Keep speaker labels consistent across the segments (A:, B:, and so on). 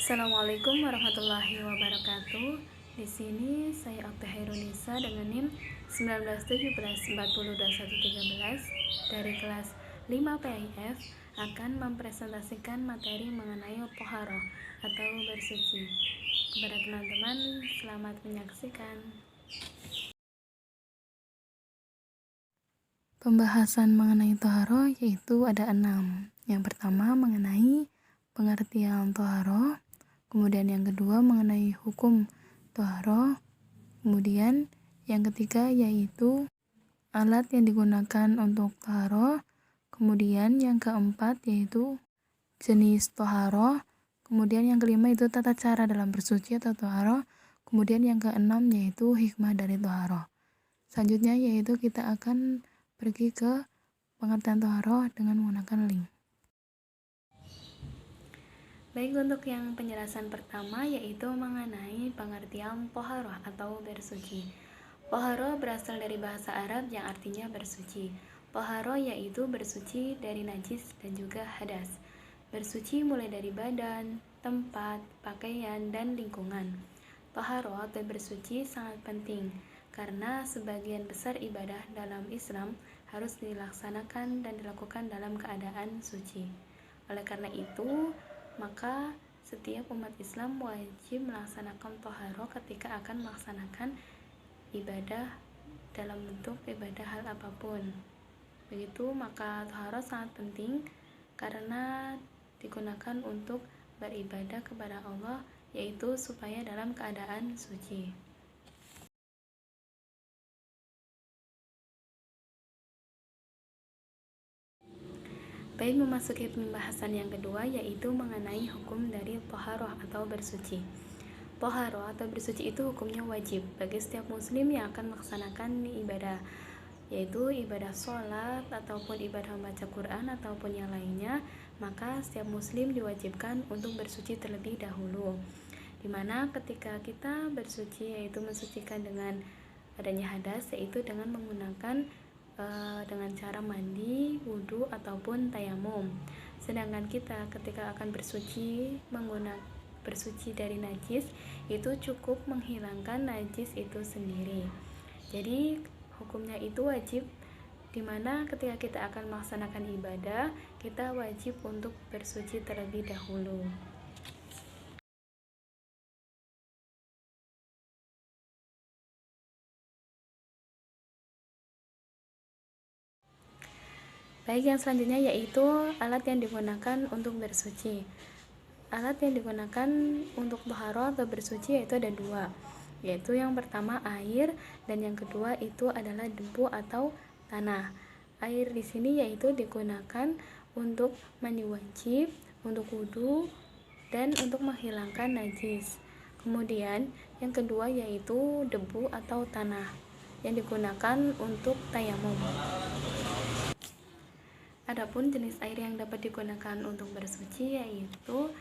A: Assalamualaikum warahmatullahi wabarakatuh. Di sini saya Okta Hairunisa dengan NIM 1917402113 dari kelas 5 PIF akan mempresentasikan materi mengenai Toharoh atau bersuci. Kepada teman-teman, selamat menyaksikan. Pembahasan mengenai Toharoh yaitu ada 6. Yang pertama mengenai pengertian Toharoh, kemudian yang kedua mengenai hukum Toharoh, kemudian yang ketiga yaitu alat yang digunakan untuk Toharoh, kemudian yang keempat yaitu jenis Toharoh, kemudian yang kelima itu tata cara dalam bersuci atau Toharoh, kemudian yang keenam yaitu hikmah dari Toharoh. Selanjutnya yaitu kita akan pergi ke pengertian Toharoh dengan menggunakan link. Baik, untuk yang penjelasan pertama yaitu mengenai pengertian Toharoh atau bersuci. Toharoh berasal dari bahasa Arab yang artinya bersuci. Toharoh yaitu bersuci dari najis dan juga hadas. Bersuci mulai dari badan, tempat, pakaian, dan lingkungan. Toharoh atau bersuci sangat penting karena sebagian besar ibadah dalam Islam harus dilaksanakan dan dilakukan dalam keadaan suci. Oleh karena itu, maka setiap umat Islam wajib melaksanakan toharoh ketika akan melaksanakan ibadah dalam bentuk ibadah hal apapun. Begitu, maka toharoh sangat penting karena digunakan untuk beribadah kepada Allah, yaitu supaya dalam keadaan suci. Baik, memasuki pembahasan yang kedua yaitu mengenai hukum dari toharoh atau bersuci. Toharoh atau bersuci itu hukumnya wajib bagi setiap muslim yang akan melaksanakan ibadah, yaitu ibadah sholat ataupun ibadah membaca Quran ataupun yang lainnya. Maka setiap muslim diwajibkan untuk bersuci terlebih dahulu, dimana ketika kita bersuci yaitu mensucikan dengan adanya hadas, yaitu dengan menggunakan dengan cara mandi, wudhu, ataupun tayamum. Sedangkan kita ketika akan bersuci menggunakan bersuci dari najis, itu cukup menghilangkan najis itu sendiri. Jadi hukumnya itu wajib, dimana ketika kita akan melaksanakan ibadah, kita wajib untuk bersuci terlebih dahulu. Baik, yang selanjutnya yaitu alat yang digunakan untuk bersuci. Alat yang digunakan untuk toharoh atau bersuci yaitu ada 2, yaitu yang pertama air dan yang kedua itu adalah debu atau tanah. Air di sini yaitu digunakan untuk mandi wajib, untuk wudhu, dan untuk menghilangkan najis. Kemudian yang kedua yaitu debu atau tanah yang digunakan untuk tayamum. Adapun jenis air yang dapat digunakan untuk bersuci yaitu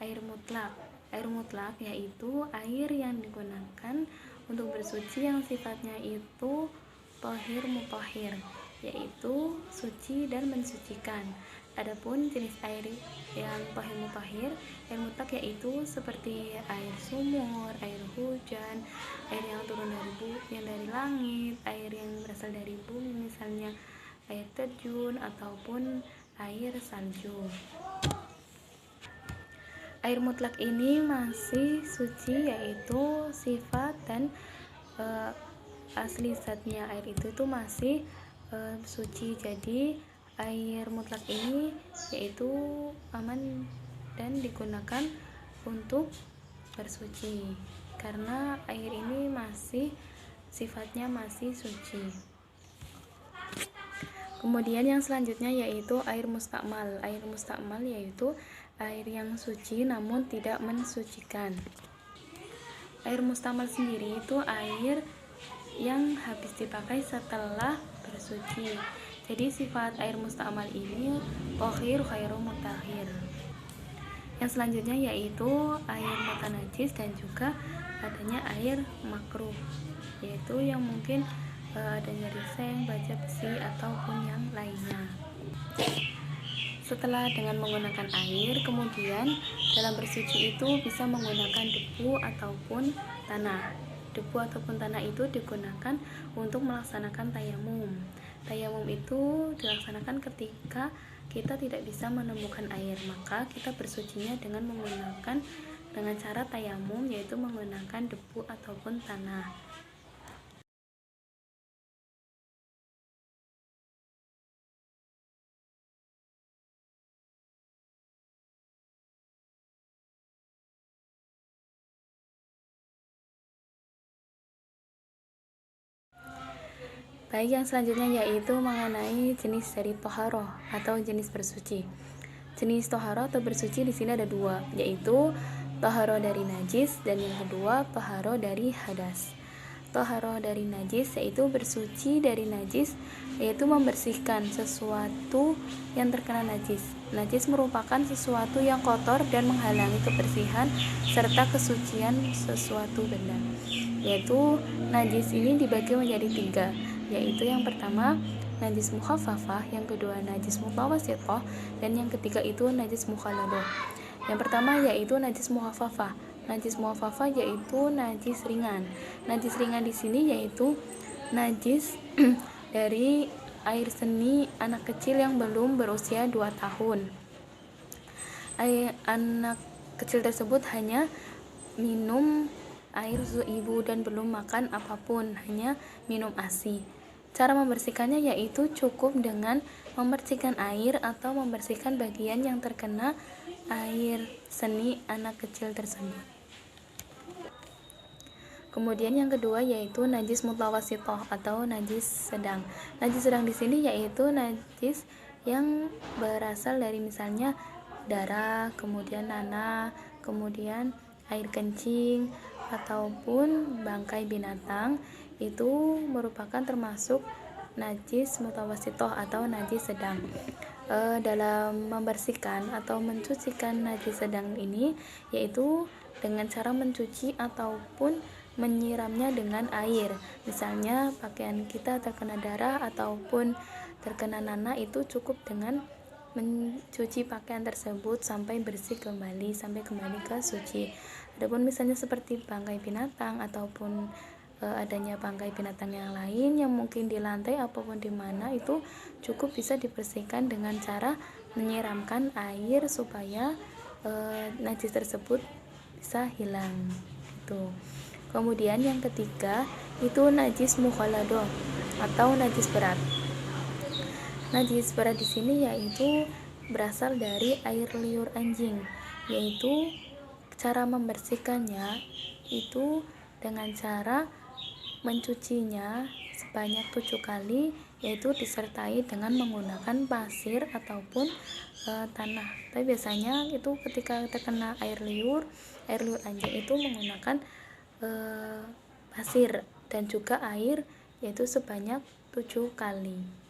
A: air mutlak. Air mutlak yaitu air yang digunakan untuk bersuci yang sifatnya itu tohir mutahhir, yaitu suci dan mensucikan. Adapun jenis air yang tohir mutahhir, air mutlak yaitu seperti air sumur, air hujan, air yang turun dari langit, air yang berasal dari bumi, misalnya air terjun ataupun air salju. Air mutlak ini masih suci, yaitu sifat dan asli zatnya air itu masih suci. Jadi air mutlak ini yaitu aman dan digunakan untuk bersuci karena air ini masih sifatnya masih suci. Kemudian yang selanjutnya yaitu air mustakmal. Air mustakmal yaitu air yang suci namun tidak mensucikan. Air mustakmal sendiri itu air yang habis dipakai setelah bersuci. Jadi sifat air mustakmal ini tohir khairu mutahhir. Yang selanjutnya yaitu air mutanajis dan juga adanya air makruh, yaitu yang mungkin adanya riseng, baja besi ataupun yang lainnya. Setelah dengan menggunakan air, kemudian dalam bersuci itu bisa menggunakan debu ataupun tanah. Debu ataupun tanah itu digunakan untuk melaksanakan tayamum. Tayamum itu dilaksanakan ketika kita tidak bisa menemukan air, maka kita bersucinya dengan cara tayamum, yaitu menggunakan debu ataupun tanah. Baik, yang selanjutnya yaitu mengenai jenis dari toharoh atau jenis bersuci. Jenis toharoh atau bersuci di sini ada dua, yaitu toharoh dari najis dan yang kedua toharoh dari hadas. Toharoh dari najis yaitu bersuci dari najis, yaitu membersihkan sesuatu yang terkena najis. Najis merupakan sesuatu yang kotor dan menghalangi kebersihan serta kesucian sesuatu benda. Yaitu najis ini dibagi menjadi tiga, yaitu yang pertama najis mukhafafah, yang kedua najis mutawasithah, dan yang ketiga itu najis mukhalladah. Yang pertama yaitu najis mukhafafah. Najis mukhafafah yaitu najis ringan. Najis ringan di sini yaitu najis dari air seni anak kecil yang belum berusia 2 tahun. Anak kecil tersebut hanya minum air susu ibu dan belum makan apapun, hanya minum ASI. Cara membersihkannya yaitu cukup dengan membersihkan air atau membersihkan bagian yang terkena air seni anak kecil tersebut. Kemudian yang kedua yaitu najis mutawasithah atau najis sedang. Najis sedang di sini yaitu najis yang berasal dari misalnya darah, kemudian nanah, kemudian air kencing ataupun bangkai binatang. Itu merupakan termasuk najis mutawasithah atau najis sedang. Dalam membersihkan atau mencucikan najis sedang ini yaitu dengan cara mencuci ataupun menyiramnya dengan air. Misalnya pakaian kita terkena darah ataupun terkena nanah, itu cukup dengan mencuci pakaian tersebut sampai bersih kembali, sampai kembali ke suci. Adapun misalnya seperti bangkai binatang ataupun adanya bangkai binatang yang lain yang mungkin di lantai apapun di mana, itu cukup bisa dibersihkan dengan cara menyiramkan air supaya najis tersebut bisa hilang. Itu. Kemudian yang ketiga itu najis mukhalladah atau najis berat. Najis berat di sini yaitu berasal dari air liur anjing, yaitu cara membersihkannya itu dengan cara mencucinya sebanyak 7 kali, yaitu disertai dengan menggunakan pasir ataupun tanah. Tapi biasanya itu ketika terkena air liur anjing itu menggunakan pasir dan juga air, yaitu sebanyak 7 kali.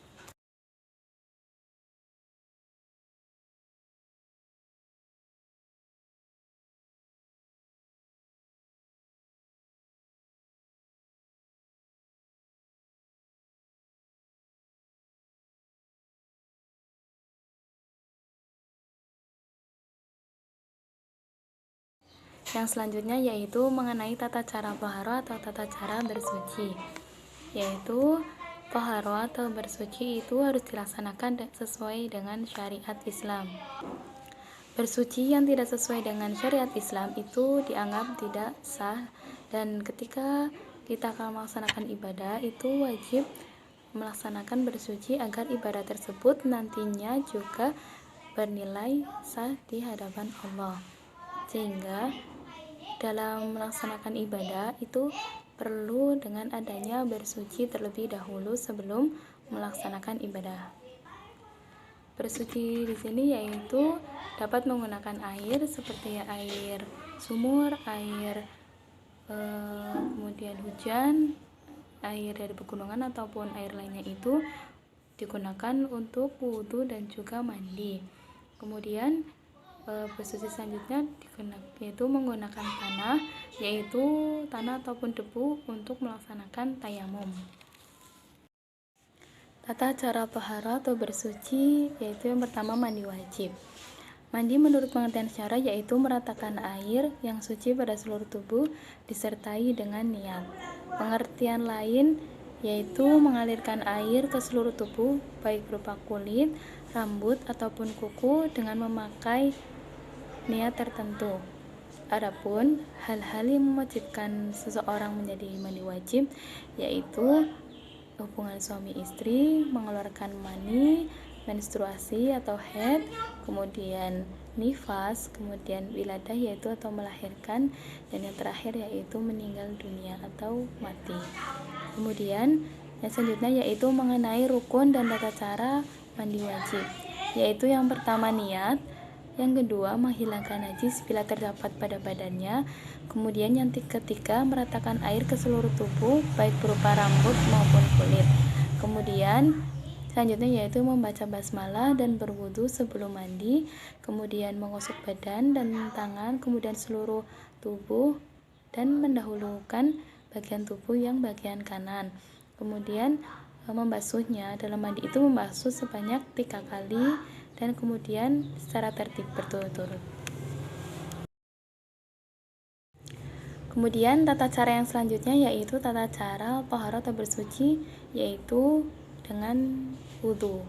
A: Yang selanjutnya yaitu mengenai tata cara toharoh atau tata cara bersuci, yaitu toharoh atau bersuci itu harus dilaksanakan sesuai dengan syariat Islam. Bersuci yang tidak sesuai dengan syariat Islam itu dianggap tidak sah, dan ketika kita akan melaksanakan ibadah itu wajib melaksanakan bersuci agar ibadah tersebut nantinya juga bernilai sah di hadapan Allah. Sehingga dalam melaksanakan ibadah itu perlu dengan adanya bersuci terlebih dahulu sebelum melaksanakan ibadah. Bersuci di sini yaitu dapat menggunakan air seperti air sumur, air kemudian hujan, air dari pegunungan ataupun air lainnya, itu digunakan untuk wudhu dan juga mandi. Kemudian bersuci selanjutnya yaitu menggunakan tanah, yaitu tanah ataupun debu untuk melaksanakan tayamum. Tata cara tohara atau bersuci yaitu yang pertama mandi wajib. Mandi menurut pengertian syara yaitu meratakan air yang suci pada seluruh tubuh disertai dengan niat. Pengertian lain yaitu mengalirkan air ke seluruh tubuh baik berupa kulit, rambut ataupun kuku dengan memakai niat tertentu. Adapun hal-hal yang mewajibkan seseorang menjadi mandi wajib yaitu hubungan suami istri, mengeluarkan mani, menstruasi atau haid, kemudian nifas, kemudian wiladah yaitu atau melahirkan, dan yang terakhir yaitu meninggal dunia atau mati. Kemudian yang selanjutnya yaitu mengenai rukun dan tata cara mandi wajib, yaitu yang pertama niat, yang kedua menghilangkan najis bila terdapat pada badannya, kemudian yang ketiga meratakan air ke seluruh tubuh baik berupa rambut maupun kulit. Kemudian selanjutnya yaitu membaca basmalah dan berwudu sebelum mandi, kemudian menggosok badan dan tangan, kemudian seluruh tubuh dan mendahulukan bagian tubuh yang bagian kanan. Kemudian membasuhnya, dalam mandi itu membasuh sebanyak 3 kali dan kemudian secara tertib berturut-turut. Kemudian tata cara yang selanjutnya yaitu tata cara taharah atau bersuci, yaitu dengan wudu.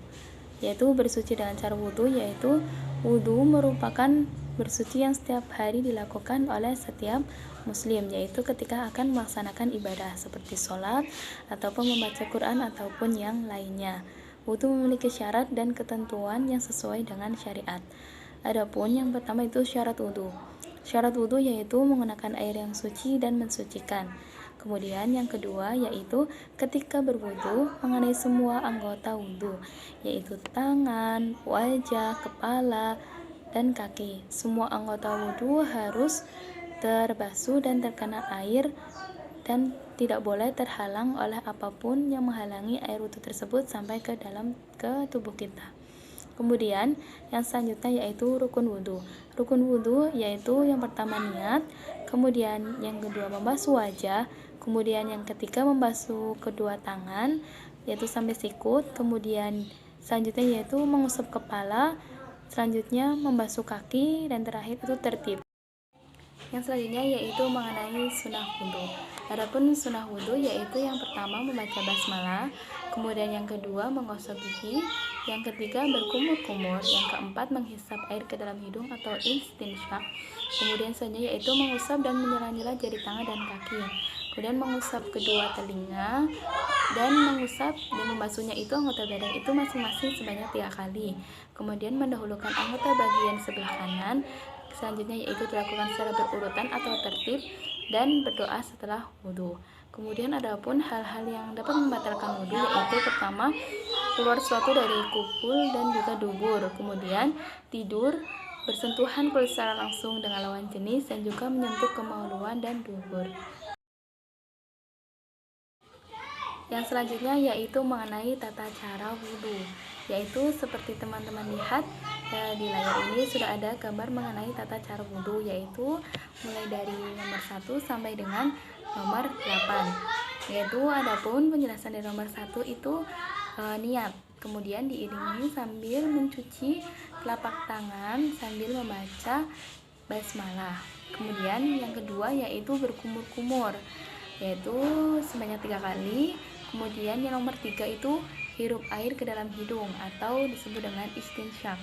A: Yaitu bersuci dengan cara wudu, yaitu wudu merupakan bersuci yang setiap hari dilakukan oleh setiap muslim, yaitu ketika akan melaksanakan ibadah seperti sholat ataupun membaca Quran ataupun yang lainnya. Wudu memiliki syarat dan ketentuan yang sesuai dengan syariat. Adapun yang pertama itu syarat wudu. Syarat wudu yaitu menggunakan air yang suci dan mensucikan. Kemudian yang kedua yaitu ketika berwudu mengenai semua anggota wudu, yaitu tangan, wajah, kepala, dan kaki. Semua anggota wudu harus terbasuh dan terkena air dan tidak boleh terhalang oleh apapun yang menghalangi air wudu tersebut sampai ke tubuh kita. Kemudian yang selanjutnya yaitu rukun wudu. Rukun wudu yaitu yang pertama niat, kemudian yang kedua membasuh wajah, kemudian yang ketiga membasuh kedua tangan yaitu sampai sikut, kemudian selanjutnya yaitu mengusap kepala, selanjutnya membasuh kaki, dan terakhir itu tertib. Yang selanjutnya yaitu mengenai sunnah wudhu. Adapun sunnah wudhu yaitu yang pertama membaca basmalah, kemudian yang kedua menggosok gigi, yang ketiga berkumur-kumur, yang keempat menghisap air ke dalam hidung atau istinsyak, kemudian selanjutnya yaitu mengusap dan menyela-nyela jari tangan dan kaki, kemudian mengusap kedua telinga dan mengusap dan membasuhnya itu anggota badan itu masing-masing sebanyak 3 kali, kemudian mendahulukan anggota bagian sebelah kanan. Selanjutnya yaitu dilakukan secara berurutan atau tertib dan berdoa setelah wudhu. Kemudian adapun hal-hal yang dapat membatalkan wudhu yaitu pertama keluar sesuatu dari kupul dan juga dubur, kemudian tidur, bersentuhan kulit secara langsung dengan lawan jenis, dan juga menyentuh kemaluan dan dubur. Yang selanjutnya yaitu mengenai tata cara wudhu, yaitu seperti teman-teman lihat di layar ini sudah ada gambar mengenai tata cara wudhu, yaitu mulai dari nomor 1 sampai dengan nomor 8. Yaitu adapun penjelasan dari nomor 1 itu niat, kemudian diiringi sambil mencuci telapak tangan sambil membaca basmalah. Kemudian yang kedua yaitu berkumur-kumur, yaitu sebanyak 3 kali. Kemudian yang nomor 3 itu hirup air ke dalam hidung atau disebut dengan istinsyak.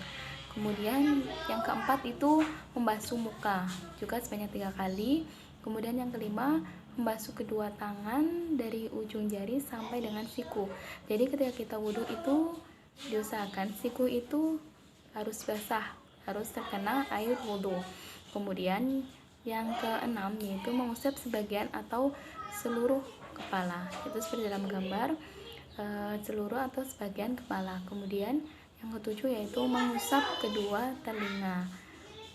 A: Kemudian yang keempat itu membasuh muka juga sebanyak 3 kali. Kemudian yang kelima membasuh kedua tangan dari ujung jari sampai dengan siku. Jadi ketika kita wudhu itu diusahakan siku itu harus basah, harus terkena air wudhu. Kemudian yang keenam yaitu mengusap sebagian atau seluruh kepala, itu seperti dalam gambar seluruh atau sebagian kepala. Kemudian yang ketujuh yaitu mengusap kedua telinga,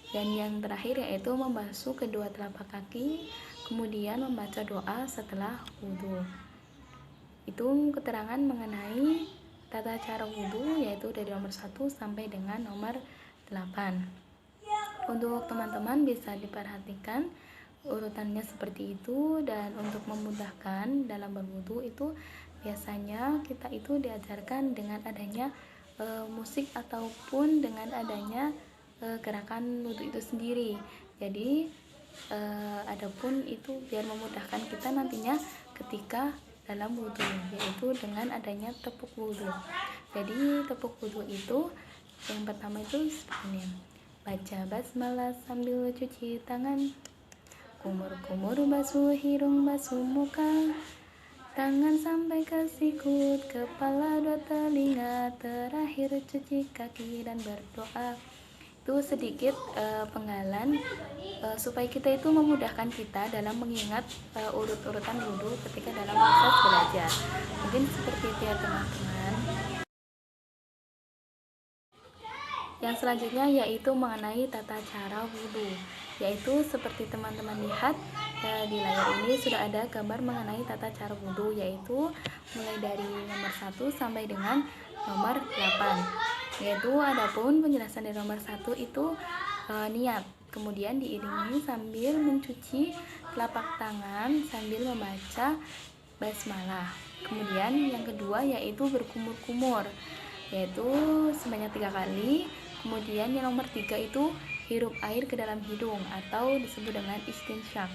A: dan yang terakhir yaitu membasuh kedua telapak kaki, kemudian membaca doa setelah wudhu. Itu keterangan mengenai tata cara wudhu yaitu dari nomor 1 sampai dengan nomor 8. Untuk teman-teman bisa diperhatikan urutannya seperti itu, dan untuk memudahkan dalam berwudhu itu biasanya kita itu diajarkan dengan adanya musik ataupun dengan adanya gerakan wudhu itu sendiri. Jadi adapun itu biar memudahkan kita nantinya ketika dalam wudhu, yaitu dengan adanya tepuk wudhu. Jadi tepuk wudhu itu yang pertama itu seperti ini: baca basmalah sambil cuci tangan, kumur-kumur basuh hidung basuh muka, tangan sampai ke sikut, kepala dua telinga, terakhir cuci kaki dan berdoa. Itu sedikit penggalan supaya kita itu memudahkan kita dalam mengingat urut-urutan wudhu ketika dalam proses belajar. Mungkin seperti itu ya teman-teman. Yang selanjutnya yaitu mengenai tata cara wudhu, yaitu seperti teman-teman lihat di layar ini sudah ada gambar mengenai tata cara wudhu, yaitu mulai dari nomor 1 sampai dengan nomor 8. Yaitu adapun penjelasan dari nomor 1 itu niat, kemudian diiringi sambil mencuci telapak tangan sambil membaca basmalah. Kemudian yang kedua yaitu berkumur-kumur, yaitu sebanyak 3 kali. Kemudian yang nomor 3 itu hirup air ke dalam hidung atau disebut dengan istinsyak.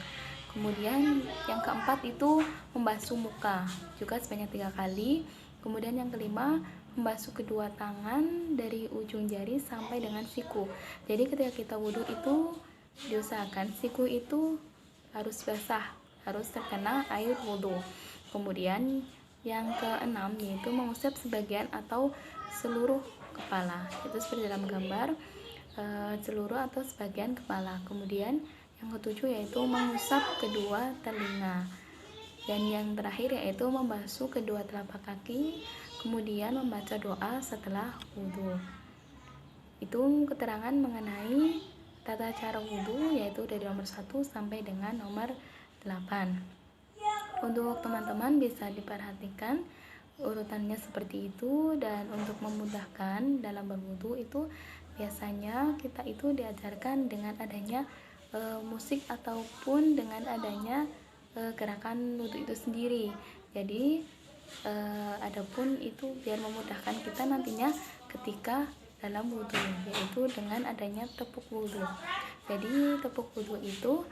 A: Kemudian yang keempat itu membasuh muka juga sebanyak 3 kali. Kemudian yang kelima membasuh kedua tangan dari ujung jari sampai dengan siku. Jadi ketika kita wudhu itu diusahakan siku itu harus basah, harus terkena air wudhu. Kemudian yang keenam yaitu mengusap sebagian atau seluruh kepala, itu seperti dalam gambar seluruh atau sebagian kepala. Kemudian yang ketujuh yaitu mengusap kedua telinga, dan yang terakhir yaitu membasuh kedua telapak kaki, kemudian membaca doa setelah wudhu. Itu keterangan mengenai tata cara wudhu, yaitu dari nomor 1 sampai dengan nomor 8. Untuk teman-teman bisa diperhatikan urutannya seperti itu, dan untuk memudahkan dalam berwudu itu biasanya kita itu diajarkan dengan adanya musik ataupun dengan adanya gerakan wudu itu sendiri. Jadi adapun itu biar memudahkan kita nantinya ketika dalam wudu, yaitu dengan adanya tepuk wudu. Jadi tepuk wudu itu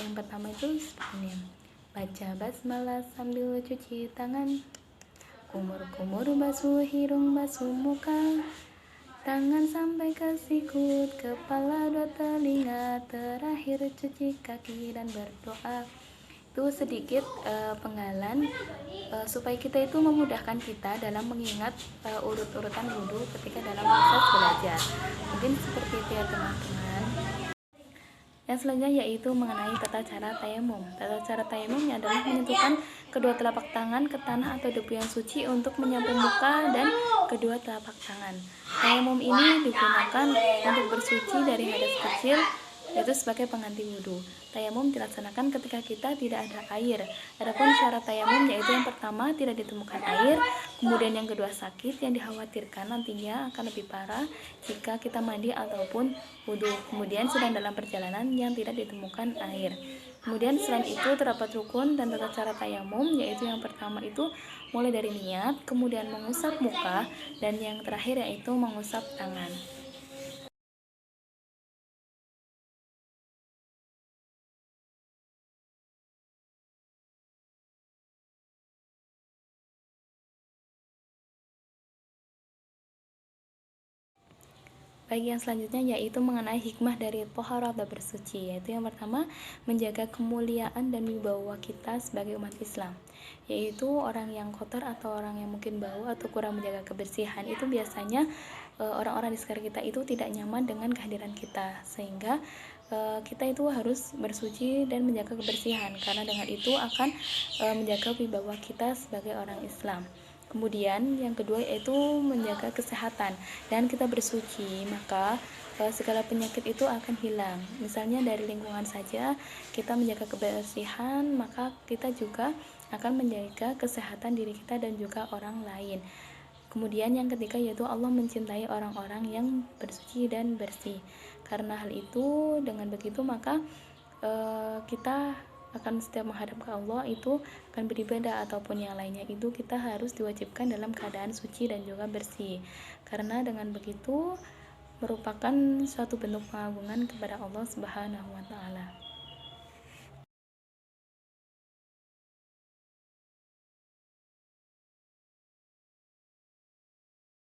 A: yang pertama itu seperti ini: baca basmalah sambil cuci tangan, kumur-kumur basuh hidung basuh muka, tangan sampai ke sikut, kepala dua telinga, terakhir cuci kaki dan berdoa. Itu sedikit penggalan supaya kita itu memudahkan kita dalam mengingat urut-urutan wudhu ketika dalam proses belajar. Mungkin seperti itu ya teman-teman. Yang selanjutnya yaitu mengenai tata cara tayamum. Tata cara tayamum adalah menyentuhkan kedua telapak tangan ke tanah atau debu yang suci untuk menyapu muka dan kedua telapak tangan. Tayamum ini digunakan untuk bersuci dari hadas kecil, yaitu sebagai pengganti wudhu. Tayamum dilaksanakan ketika kita tidak ada air. Adapun syarat tayamum yaitu yang pertama tidak ditemukan air, kemudian yang kedua sakit yang dikhawatirkan nantinya akan lebih parah jika kita mandi ataupun wudhu, kemudian sedang dalam perjalanan yang tidak ditemukan air. Kemudian selain itu terdapat rukun dan tata cara tayamum, yaitu yang pertama itu mulai dari niat, kemudian mengusap muka, dan yang terakhir yaitu mengusap tangan. Baik, yang selanjutnya yaitu mengenai hikmah dari toharoh atau bersuci, yaitu yang pertama menjaga kemuliaan dan wibawa kita sebagai umat Islam, yaitu orang yang kotor atau orang yang mungkin bau atau kurang menjaga kebersihan itu biasanya orang-orang di sekitar kita itu tidak nyaman dengan kehadiran kita, sehingga kita itu harus bersuci dan menjaga kebersihan, karena dengan itu akan menjaga wibawa kita sebagai orang Islam. Kemudian yang kedua yaitu menjaga kesehatan, dan kita bersuci maka segala penyakit itu akan hilang. Misalnya dari lingkungan saja kita menjaga kebersihan, maka kita juga akan menjaga kesehatan diri kita dan juga orang lain. Kemudian yang ketiga yaitu Allah mencintai orang-orang yang bersuci dan bersih. Karena hal itu, dengan begitu maka kita akan setiap menghadap ke Allah itu akan beribadah ataupun yang lainnya itu kita harus diwajibkan dalam keadaan suci dan juga bersih, karena dengan begitu merupakan suatu bentuk pengagungan kepada Allah Subhanahu wa taala.